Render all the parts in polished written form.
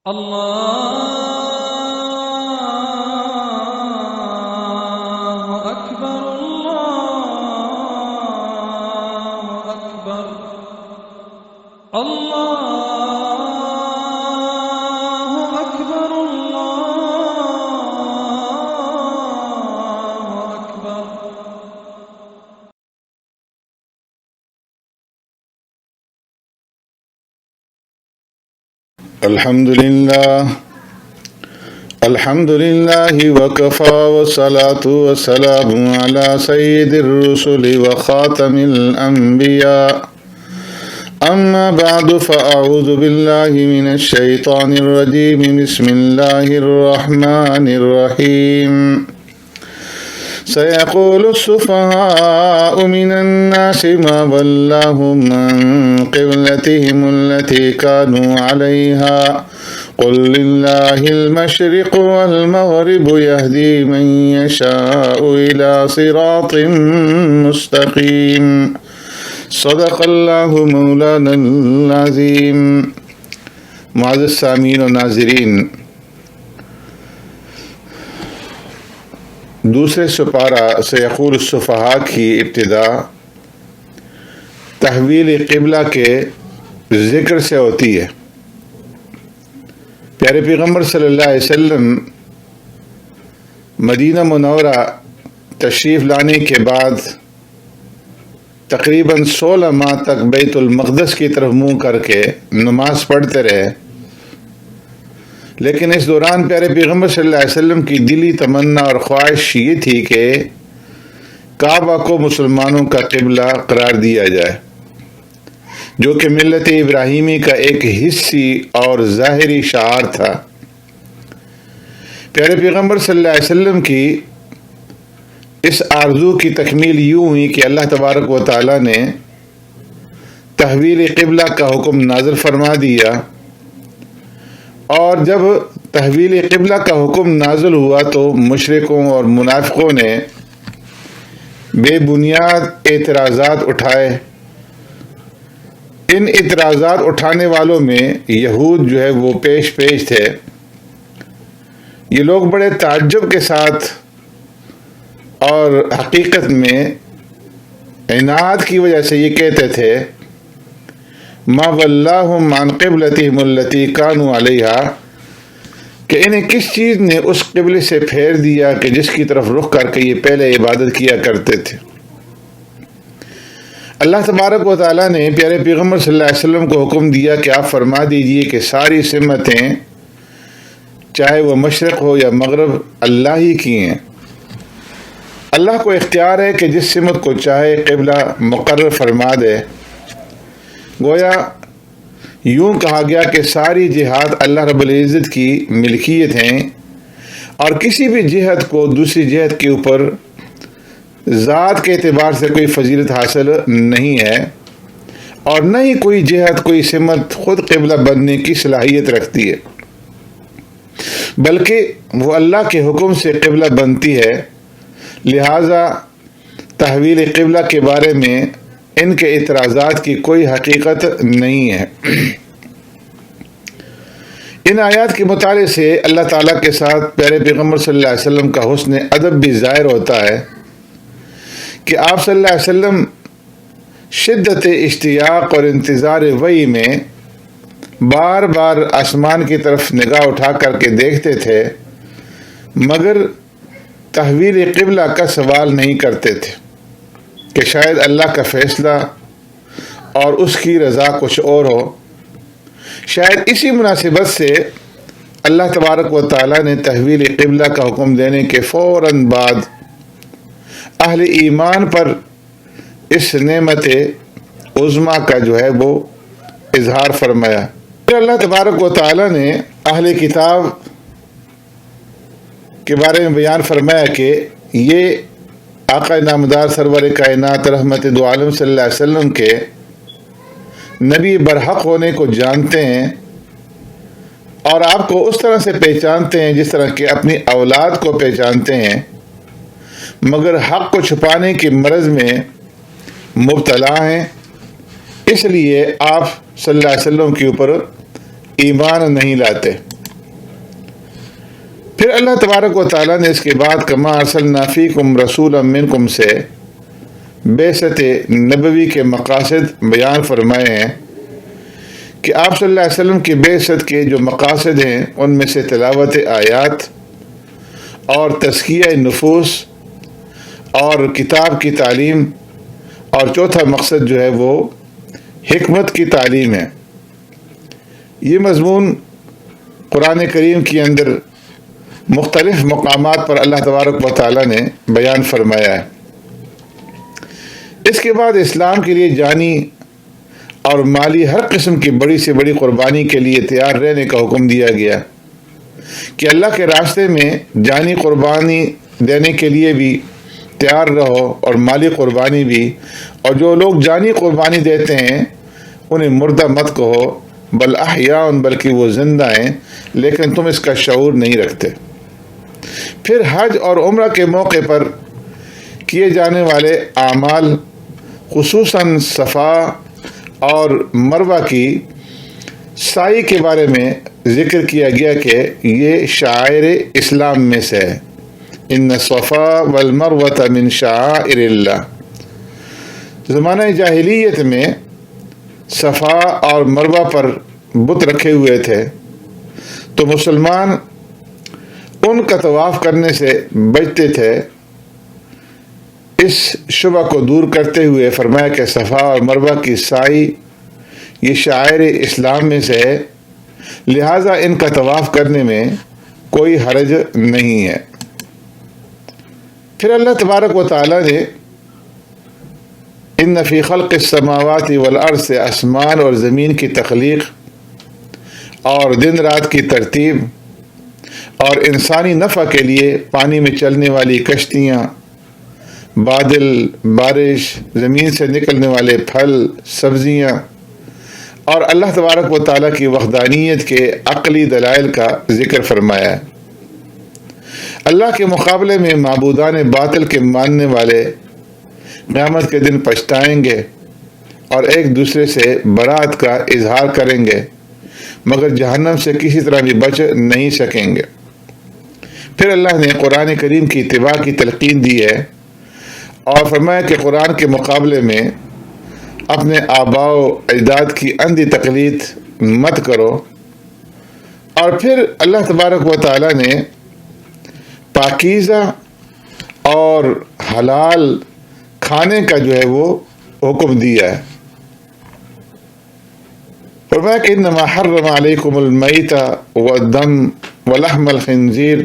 الله أكبر الله أكبر الله أكبر الله أكبر. الحمد لله وكفى والصلاة والسلام على سيد الرسل وخاتم الأنبياء أما بعد فأعوذ بالله من الشيطان الرجيم بسم الله الرحمن الرحيم سيقول السفهاء من الناس ما ولاهم عن قبلتهم التي كانوا عليها قل لله المشرق والمغرب يهدي من يشاء إلى صراط مستقيم صدق اللہ مولانا العظیم. معزز سامعین و ناظرین، دوسرے سپارہ سیقول السفہاء کی ابتدا تحویل قبلہ کے ذکر سے ہوتی ہے. پیارے پیغمبر صلی اللہ علیہ وسلم مدینہ منورہ تشریف لانے کے بعد تقریباً 16 ماہ تک بیت المقدس کی طرف منہ کر کے نماز پڑھتے رہے، لیکن اس دوران پیارے پیغمبر صلی اللہ علیہ وسلم کی دلی تمنا اور خواہش یہ تھی کہ کعبہ کو مسلمانوں کا قبلہ قرار دیا جائے، جو کہ ملت ابراہیمی کا ایک حصی اور ظاہری شعار تھا. پیارے پیغمبر صلی اللہ علیہ وسلم کی اس آرزو کی تکمیل یوں ہوئی کہ اللہ تبارک و تعالی نے تحویل قبلہ کا حکم نازل فرما دیا، اور جب تحویل قبلہ کا حکم نازل ہوا تو مشرکوں اور منافقوں نے بے بنیاد اعتراضات اٹھائے. ان اعتراضات اٹھانے والوں میں یہود جو ہے وہ پیش تھے. یہ لوگ بڑے تعجب کے ساتھ اور حقیقت میں عناد کی وجہ سے یہ کہتے تھے ما ولاہم عن قبلتہم التی کانوا علیہا، کہ انہیں کس چیز نے اس قبلے سے پھیر دیا کہ جس کی طرف رخ کر کے یہ پہلے عبادت کیا کرتے تھے. اللہ تبارک و تعالیٰ نے پیارے پیغمبر صلی اللہ علیہ وسلم کو حکم دیا کہ آپ فرما دیجئے کہ ساری سمتیں چاہے وہ مشرق ہو یا مغرب اللہ ہی کی ہیں. اللہ کو اختیار ہے کہ جس سمت کو چاہے قبلہ مقرر فرما دے. گویا یوں کہا گیا کہ ساری جہات اللہ رب العزت کی ملکیت ہیں، اور کسی بھی جہت کو دوسری جہت کے اوپر ذات کے اعتبار سے کوئی فضیلت حاصل نہیں ہے، اور نہ ہی کوئی جہت کوئی سمت خود قبلہ بننے کی صلاحیت رکھتی ہے، بلکہ وہ اللہ کے حکم سے قبلہ بنتی ہے. لہذا تحویل قبلہ کے بارے میں ان کے اعتراضات کی کوئی حقیقت نہیں ہے. ان آیات کے مطالعے سے اللہ تعالیٰ کے ساتھ پیارے پیغمبر صلی اللہ علیہ وسلم کا حسن ادب بھی ظاہر ہوتا ہے کہ آپ صلی اللہ علیہ وسلم شدت اشتیاق اور انتظار وحی میں بار بار آسمان کی طرف نگاہ اٹھا کر کے دیکھتے تھے، مگر تحویل قبلہ کا سوال نہیں کرتے تھے کہ شاید اللہ کا فیصلہ اور اس کی رضا کچھ اور ہو. شاید اسی مناسبت سے اللہ تبارک و تعالیٰ نے تحویل قبلہ کا حکم دینے کے فوراً بعد اہل ایمان پر اس نعمت عظمیٰ کا جو ہے وہ اظہار فرمایا. اللہ تبارک و تعالیٰ نے اہل کتاب کے بارے میں بیان فرمایا کہ یہ آقا نامدار سرور کائنات رحمت دو عالم صلی اللہ علیہ وسلم کے نبی برحق ہونے کو جانتے ہیں، اور آپ کو اس طرح سے پہچانتے ہیں جس طرح کہ اپنی اولاد کو پہچانتے ہیں، مگر حق کو چھپانے کی مرض میں مبتلا ہیں. اس لیے آپ صلی اللہ علیہ وسلم کے اوپر ایمان نہیں لاتے. پھر اللہ تبارک و تعالیٰ نے اس کے بعد کما ارسلنا فیکم رسولا منکم سے بعثت نبوی کے مقاصد بیان فرمائے ہیں کہ آپ صلی اللہ علیہ وسلم کی بعثت کے جو مقاصد ہیں ان میں سے تلاوت آیات اور تزکیہ نفوس اور کتاب کی تعلیم، اور چوتھا مقصد جو ہے وہ حکمت کی تعلیم ہے۔ یہ مضمون قرآن کریم کے اندر مختلف مقامات پر اللہ تبارک و تعالیٰ نے بیان فرمایا ہے۔ اس کے بعد اسلام کے لیے جانی اور مالی ہر قسم کی بڑی سے بڑی قربانی کے لیے تیار رہنے کا حکم دیا گیا کہ اللہ کے راستے میں جانی قربانی دینے کے لیے بھی تیار رہو اور مالی قربانی بھی، اور جو لوگ جانی قربانی دیتے ہیں انہیں مردہ مت کہو، بل احیاء، بلکہ وہ زندہ ہیں لیکن تم اس کا شعور نہیں رکھتے۔ پھر حج اور عمرہ کے موقع پر کیے جانے والے اعمال، خصوصاً صفا اور مروہ کی سعی کے بارے میں ذکر کیا گیا کہ یہ شعائر اسلام میں سے ہے۔ ان الصفا والمروۃ من شعائر اللہ۔ زمانہ جاہلیت میں صفا اور مروہ پر بت رکھے ہوئے تھے، تو مسلمان ان کا طواف کرنے سے بچتے تھے۔ اس شبہ کو دور کرتے ہوئے فرمایا کہ صفا اور مروہ کی سعی یہ شعائر اسلام میں سے ہے، لہٰذا ان کا طواف کرنے میں کوئی حرج نہیں ہے۔ پھر اللہ تبارک و تعالیٰ نے ان فی خلق السماوات والارض سے آسمان اور زمین کی تخلیق اور دن رات کی ترتیب اور انسانی نفع کے لیے پانی میں چلنے والی کشتیاں، بادل، بارش، زمین سے نکلنے والے پھل، سبزیاں، اور اللہ تبارک و تعالیٰ کی وحدانیت کے عقلی دلائل کا ذکر فرمایا ہے۔ اللہ کے مقابلے میں معبودان باطل کے ماننے والے قیامت کے دن پچھتائیں گے اور ایک دوسرے سے برات کا اظہار کریں گے، مگر جہنم سے کسی طرح بھی بچ نہیں سکیں گے۔ پھر اللہ نے قرآن کریم کی اتباع کی تلقین دی ہے اور فرمایا کہ قرآن کے مقابلے میں اپنے آباء و اجداد کی اندھی تقلید مت کرو۔ اور پھر اللہ تبارک و تعالیٰ نے پاکیزہ اور حلال کھانے کا جو ہے وہ حکم دیا ہے۔ فرمایا کہ انما حرم علیکم المیت والدم ولحم الخنزیر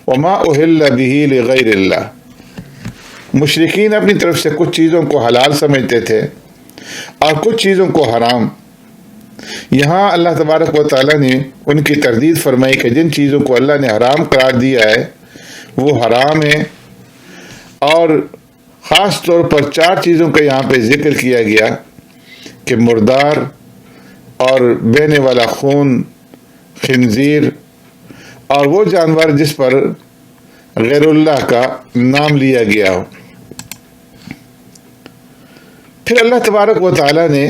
وما اہل بہ لغیر اللہ۔ مشرکین اپنی طرف سے کچھ چیزوں کو حلال سمجھتے تھے اور کچھ چیزوں کو حرام۔ یہاں اللہ تبارک و تعالیٰ نے ان کی تردید فرمائی کہ جن چیزوں کو اللہ نے حرام قرار دیا ہے وہ حرام ہے، اور خاص طور پر 4 چیزوں کا یہاں پہ ذکر کیا گیا کہ مردار اور بہنے والا خون، خنزیر، اور وہ جانور جس پر غیر اللہ کا نام لیا گیا ہو۔ پھر اللہ تبارک و تعالیٰ نے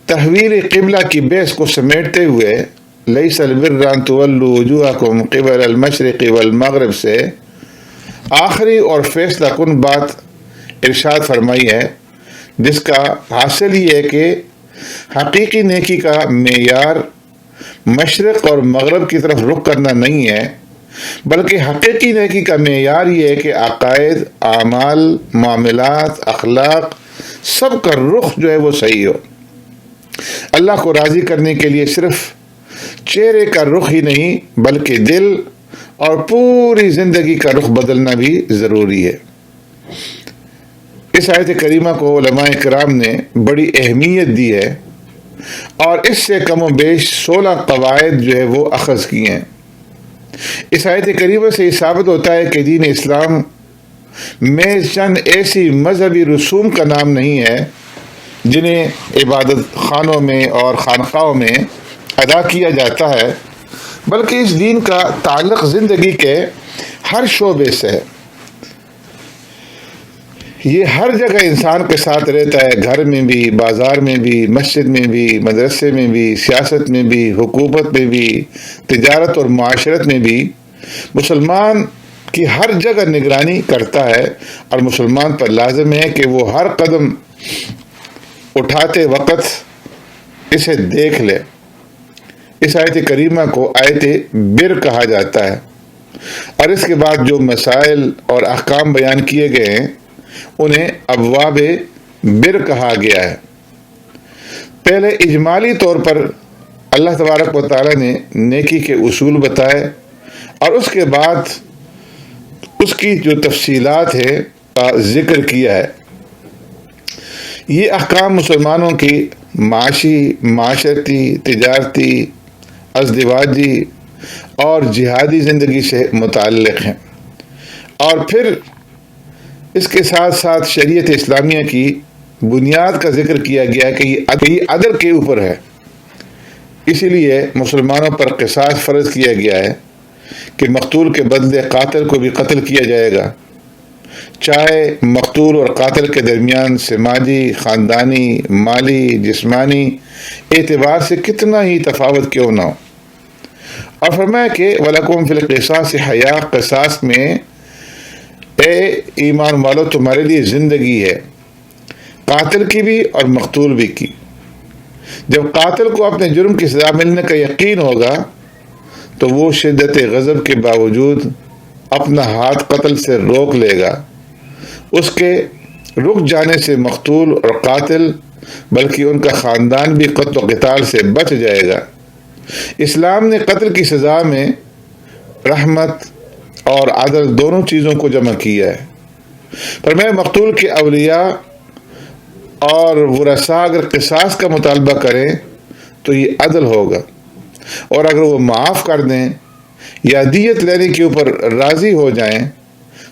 تحویل قبلہ کی بحث کو سمیٹتے ہوئے لیس البر ان تولوا وجوہکم قبل المشرق والمغرب سے آخری اور فیصلہ کن بات ارشاد فرمائی ہے، جس کا حاصل یہ ہے کہ حقیقی نیکی کا معیار مشرق اور مغرب کی طرف رخ کرنا نہیں ہے، بلکہ حقیقی نیکی کا معیار یہ ہے کہ عقائد، اعمال، معاملات، اخلاق، سب کا رخ جو ہے وہ صحیح ہو۔ اللہ کو راضی کرنے کے لیے صرف چہرے کا رخ ہی نہیں بلکہ دل اور پوری زندگی کا رخ بدلنا بھی ضروری ہے۔ اس آیت کریمہ کو علماء کرام نے بڑی اہمیت دی ہے اور اس سے کم و بیش 16 قواعد جو ہے وہ اخذ کی ہیں۔ اس آیت کریمہ سے یہ ثابت ہوتا ہے کہ دین اسلام میں چند ایسی مذہبی رسوم کا نام نہیں ہے جنہیں عبادت خانوں میں اور خانقاہوں میں ادا کیا جاتا ہے، بلکہ اس دین کا تعلق زندگی کے ہر شعبے سے ہے۔ یہ ہر جگہ انسان کے ساتھ رہتا ہے، گھر میں بھی، بازار میں بھی، مسجد میں بھی، مدرسے میں بھی، سیاست میں بھی، حکومت میں بھی، تجارت اور معاشرت میں بھی، مسلمان کی ہر جگہ نگرانی کرتا ہے اور مسلمان پر لازم ہے کہ وہ ہر قدم اٹھاتے وقت اسے دیکھ لے۔ اس آیت کریمہ کو آیت بر کہا جاتا ہے، اور اس کے بعد جو مسائل اور احکام بیان کیے گئے ہیں انہیں ابواب بر کہا گیا ہے۔ پہلے اجمالی طور پر اللہ تبارک و تعالیٰ نے نیکی کے اصول بتائے، اور اس کے بعد اس کی جو تفصیلات ہے کا ذکر کیا ہے۔ یہ احکام مسلمانوں کی معاشی، معاشرتی، تجارتی، ازدواجی اور جہادی زندگی سے متعلق ہیں، اور پھر اس کے ساتھ ساتھ شریعت اسلامیہ کی بنیاد کا ذکر کیا گیا کہ یہ عدل کے اوپر ہے۔ اسی لیے مسلمانوں پر قصاص فرض کیا گیا ہے کہ مقتول کے بدلے قاتل کو بھی قتل کیا جائے گا، چاہے مقتول اور قاتل کے درمیان سماجی، خاندانی، مالی، جسمانی اعتبار سے کتنا ہی تفاوت کیوں نہ ہو۔ اور فرمایا کہ وَلَكُمْ فِي الْقِصَاصِ حَيَاةٌ، قصاص میں اے ایمان والو تمہارے لیے زندگی ہے، قاتل کی بھی اور مقتول بھی کی۔ جب قاتل کو اپنے جرم کی سزا ملنے کا یقین ہوگا تو وہ شدت غضب کے باوجود اپنا ہاتھ قتل سے روک لے گا۔ اس کے رک جانے سے مقتول اور قاتل بلکہ ان کا خاندان بھی قتل و قتال سے بچ جائے گا۔ اسلام نے قتل کی سزا میں رحمت اور عدل دونوں چیزوں کو جمع کیا ہے۔ پر میں مقتول کے اولیاء اور ورثاء اگر قصاص کا مطالبہ کریں تو یہ عدل ہوگا، اور اگر وہ معاف کر دیں یا دیت لینے کے اوپر راضی ہو جائیں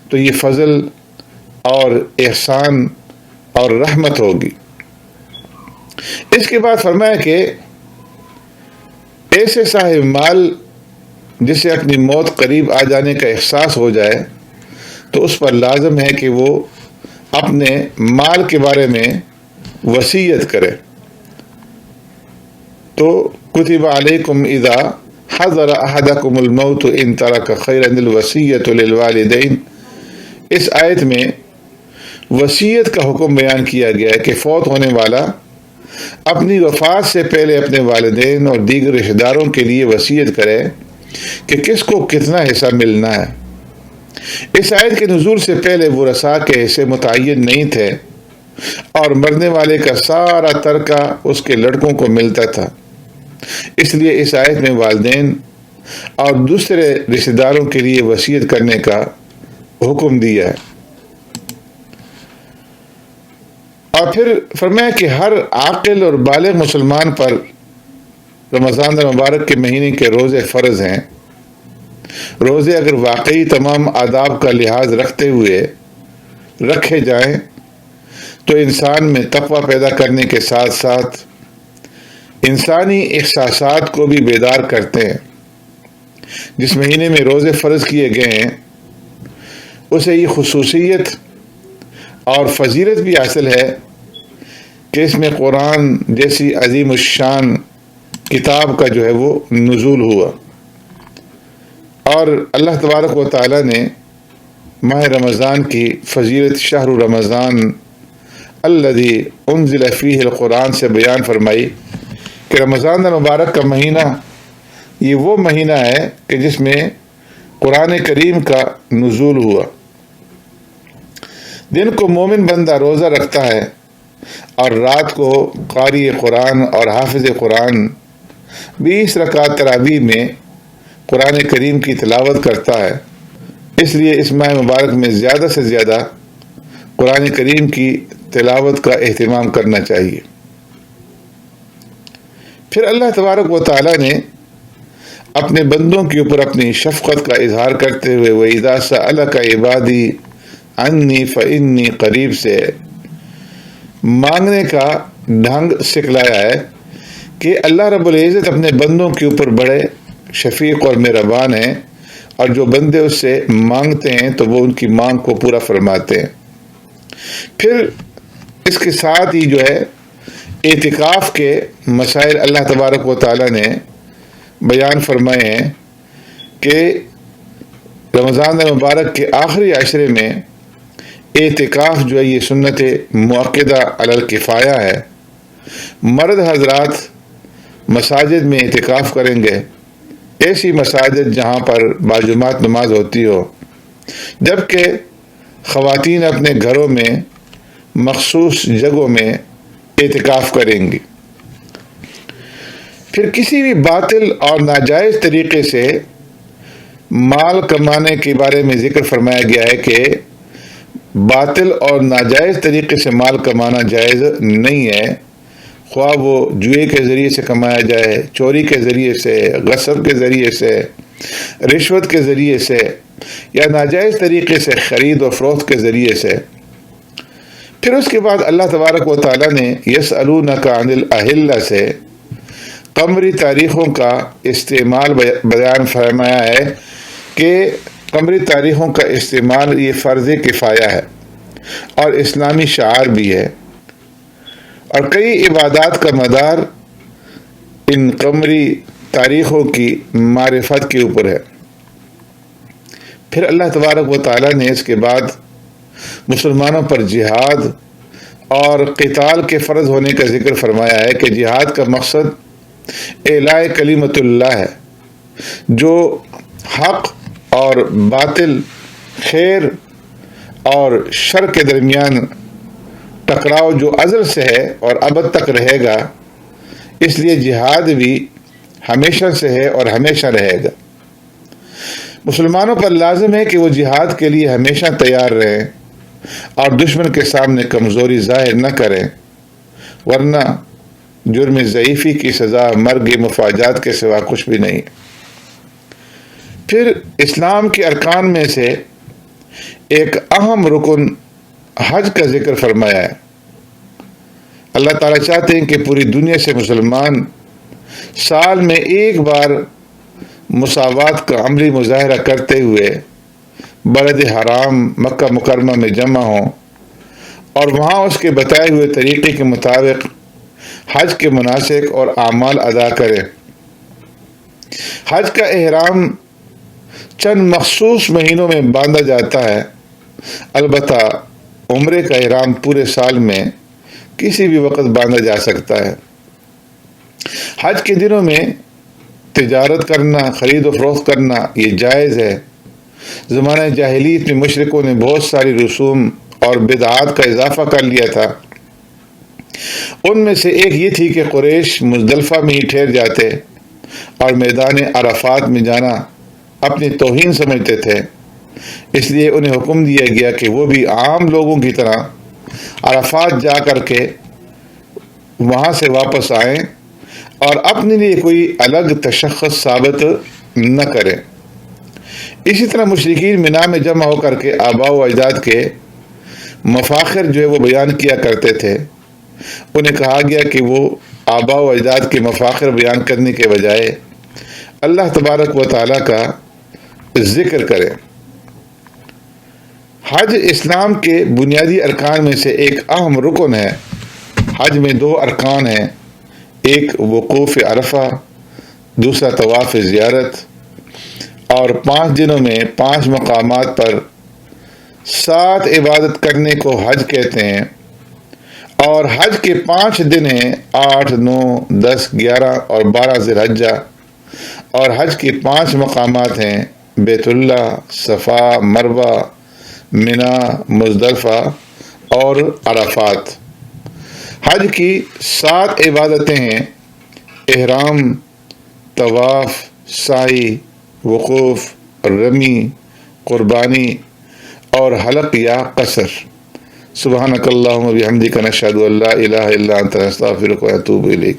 تو یہ فضل اور احسان اور رحمت ہوگی۔ اس کے بعد فرمایا کہ ایسے صاحب مال جسے اپنی موت قریب آ جانے کا احساس ہو جائے تو اس پر لازم ہے کہ وہ اپنے مال کے بارے میں وصیت کرے۔ تو کتب علیکم اذا حضر احدکم الموت ان ترک خیرا الوصیۃ للوالدین، اس آیت میں وصیت کا حکم بیان کیا گیا ہے کہ فوت ہونے والا اپنی وفات سے پہلے اپنے والدین اور دیگر رشتہ داروں کے لیے وصیت کرے کہ کس کو کتنا حصہ ملنا ہے۔ اس آیت کے نزول سے پہلے ورثاء کے حصے متعین نہیں تھے، اور مرنے والے کا سارا ترکہ اس کے لڑکوں کو ملتا تھا۔ اس لیے اس آیت میں والدین اور دوسرے رشتہ داروں کے لیے وصیت کرنے کا حکم دیا ہے۔ اور پھر فرمایا کہ ہر عاقل اور بالغ مسلمان پر رمضان المبارک کے مہینے کے روزے فرض ہیں۔ روزے اگر واقعی تمام آداب کا لحاظ رکھتے ہوئے رکھے جائیں تو انسان میں تقوی پیدا کرنے کے ساتھ ساتھ انسانی احساسات کو بھی بیدار کرتے ہیں۔ جس مہینے میں روزے فرض کیے گئے ہیں اسے یہ خصوصیت اور فضیلت بھی حاصل ہے کہ اس میں قرآن جیسی عظیم الشان کتاب کا جو ہے وہ نزول ہوا، اور اللہ تبارک و تعالیٰ نے ماہ رمضان کی فضیلت شہر رمضان الذی انزل فیہ القرآن سے بیان فرمائی کہ رمضان المبارک کا مہینہ یہ وہ مہینہ ہے کہ جس میں قرآن کریم کا نزول ہوا۔ دن کو مومن بندہ روزہ رکھتا ہے اور رات کو قاری قرآن اور حافظ قرآن 20 رکعت تراویح میں قرآن کریم کی تلاوت کرتا ہے۔ اس لیے اس ماہ مبارک میں زیادہ سے زیادہ قرآن کریم کی تلاوت کا اہتمام کرنا چاہیے۔ پھر اللہ تبارک و تعالیٰ نے اپنے بندوں کے اوپر اپنی شفقت کا اظہار کرتے ہوئے وَإِذَا سَأَلَكَ عِبَادِي عَنِّي فَإِنِّي قریب سے مانگنے کا ڈھنگ سکھلایا ہے کہ اللہ رب العزت اپنے بندوں کے اوپر بڑے شفیق اور مہربان ہیں، اور جو بندے اس سے مانگتے ہیں تو وہ ان کی مانگ کو پورا فرماتے ہیں۔ پھر اس کے ساتھ ہی جو ہے اعتکاف کے مسائل اللہ تبارک و تعالیٰ نے بیان فرمائے ہیں کہ رمضان المبارک کے آخری عشرے میں اعتکاف جو ہے یہ سنت مؤکدہ علی الکفایہ ہے. مرد حضرات مساجد میں اعتکاف کریں گے، ایسی مساجد جہاں پر باجماعت نماز ہوتی ہو، جبکہ خواتین اپنے گھروں میں مخصوص جگہوں میں اعتکاف کریں گی. پھر کسی بھی باطل اور ناجائز طریقے سے مال کمانے کے بارے میں ذکر فرمایا گیا ہے کہ باطل اور ناجائز طریقے سے مال کمانا جائز نہیں ہے، خواہ وہ جوئے کے ذریعے سے کمایا جائے، چوری کے ذریعے سے، غصب کے ذریعے سے، رشوت کے ذریعے سے، یا ناجائز طریقے سے خرید و فروخت کے ذریعے سے. پھر اس کے بعد اللہ تبارک و تعالیٰ نے یسألونک عن الاہلہ سے قمری تاریخوں کا استعمال بیان فرمایا ہے کہ قمری تاریخوں کا استعمال یہ فرض کفایہ ہے اور اسلامی شعار بھی ہے، اور کئی عبادات کا مدار ان قمری تاریخوں کی معرفت کے اوپر ہے. پھر اللہ تبارک و تعالیٰ نے اس کے بعد مسلمانوں پر جہاد اور قتال کے فرض ہونے کا ذکر فرمایا ہے کہ جہاد کا مقصد اعلاء کلمت اللہ ہے، جو حق اور باطل، خیر اور شر کے درمیان ٹکراؤ جو ازل سے ہے اور ابد تک رہے گا، اس لیے جہاد بھی ہمیشہ سے ہے اور ہمیشہ رہے گا. مسلمانوں پر لازم ہے کہ وہ جہاد کے لیے ہمیشہ تیار رہیں اور دشمن کے سامنے کمزوری ظاہر نہ کریں، ورنہ جرم ضعیفی کی سزا مرگ مفاجات کے سوا کچھ بھی نہیں. پھر اسلام کے ارکان میں سے ایک اہم رکن حج کا ذکر فرمایا ہے. اللہ تعالیٰ چاہتے ہیں کہ پوری دنیا سے مسلمان سال میں ایک بار مساوات کا عملی مظاہرہ کرتے ہوئے بلد حرام مکہ مکرمہ میں جمع ہوں اور وہاں اس کے بتائے ہوئے طریقے کے مطابق حج کے مناسک اور اعمال ادا کریں. حج کا احرام چند مخصوص مہینوں میں باندھا جاتا ہے، البتہ عمرے کا احرام پورے سال میں کسی بھی وقت باندھا جا سکتا ہے. حج کے دنوں میں تجارت کرنا، خرید و فروخت کرنا یہ جائز ہے. زمانہ جاہلیت میں مشرکوں نے بہت ساری رسوم اور بدعات کا اضافہ کر لیا تھا. ان میں سے ایک یہ تھی کہ قریش مزدلفہ میں ہی ٹھہر جاتے اور میدان عرفات میں جانا اپنی توہین سمجھتے تھے. اس لیے انہیں حکم دیا گیا کہ وہ بھی عام لوگوں کی طرح عرفات جا کر کے وہاں سے واپس آئیں اور اپنے لیے کوئی الگ تشخص ثابت نہ کریں. اسی طرح مشرکین مینا میں جمع ہو کر کے آباء و اجداد کے مفاخر جو ہے وہ بیان کیا کرتے تھے. انہیں کہا گیا کہ وہ آباء و اجداد کے مفاخر بیان کرنے کے بجائے اللہ تبارک و تعالیٰ کا ذکر کریں. حج اسلام کے بنیادی ارکان میں سے ایک اہم رکن ہے. حج میں 2 ارکان ہیں، ایک وقوف عرفہ، دوسرا طواف زیارت، اور 5 دنوں میں 5 مقامات پر 7 عبادت کرنے کو حج کہتے ہیں. اور حج کے 5 دن ہیں، 8، 9، 10، 11 اور 12 ذی الحجہ. اور حج کے 5 مقامات ہیں بیت اللہ، صفا، مروہ، منا، مزدلفہ اور عرفات. حج کی 7 عبادتیں ہیں: احرام، طواف، سعی، وقوف، رمی، قربانی اور حلق یا قصر. سبحانک اللہم و بحمدک نشہد ان لا الہ الا انت نستغفرک و نتوب الیک.